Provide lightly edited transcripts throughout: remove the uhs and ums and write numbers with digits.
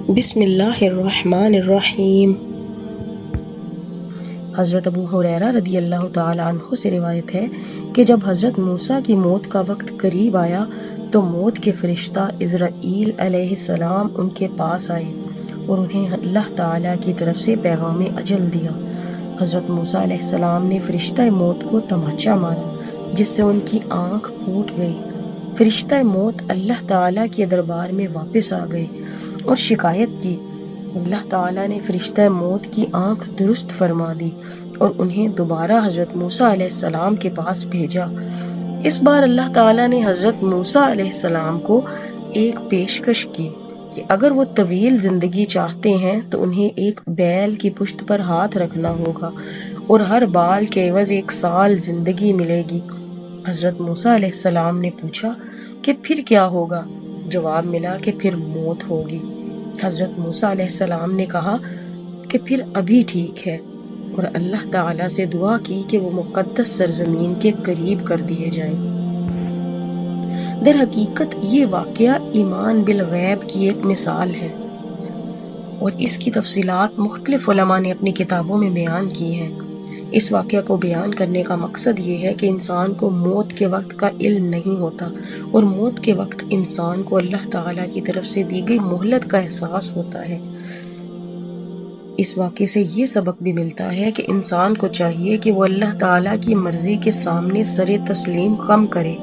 بسم اللہ الرحمن الرحیم۔ حضرت ابو ہریرہ رضی اللہ تعالی عنہ سے روایت ہے کہ جب حضرت موسیٰ کی موت کا وقت قریب آیا تو موت کے فرشتہ عزرائیل علیہ السلام ان کے پاس آئے اور انہیں اللہ تعالیٰ کی طرف سے پیغام اجل دیا۔ حضرت موسیٰ علیہ السلام نے فرشتہ موت کو تمانچہ مارا جس سے ان کی آنکھ پھوٹ گئی۔ فرشتہ موت اللہ تعالیٰ کے دربار میں واپس آ گئے اور شکایت کی۔ اللہ تعالیٰ نے فرشتہ موت کی آنکھ درست فرما دی اور انہیں دوبارہ حضرت موسیٰ علیہ السلام کے پاس بھیجا۔ اس بار اللہ تعالیٰ نے حضرت موسیٰ علیہ السلام کو ایک پیشکش کی کہ اگر وہ طویل زندگی چاہتے ہیں تو انہیں ایک بیل کی پشت پر ہاتھ رکھنا ہوگا اور ہر بال کے عوض 1 سال زندگی ملے گی۔ حضرت موسیٰ علیہ السلام نے پوچھا کہ پھر کیا ہوگا؟ جواب ملا کہ پھر موت ہوگی۔ حضرت موسیٰ علیہ السلام نے کہا کہ پھر ابھی ٹھیک ہے، اور اللہ تعالیٰ سے دعا کی کہ وہ مقدس سرزمین کے قریب کر دیے جائیں۔ در حقیقت یہ واقعہ ایمان بالغیب کی ایک مثال ہے اور اس کی تفصیلات مختلف علماء نے اپنی کتابوں میں بیان کی ہیں۔ اس واقعہ کو بیان کرنے کا مقصد یہ ہے کہ انسان کو موت کے وقت کا علم نہیں ہوتا اور موت کے وقت انسان کو اللہ تعالیٰ کی طرف سے دی گئی مہلت کا احساس ہوتا ہے۔ اس واقعے سے یہ سبق بھی ملتا ہے کہ انسان کو چاہیے کہ وہ اللہ تعالیٰ کی مرضی کے سامنے سر تسلیم خم کرے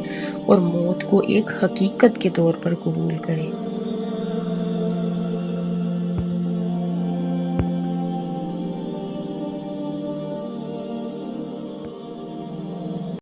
اور موت کو ایک حقیقت کے طور پر قبول کرے۔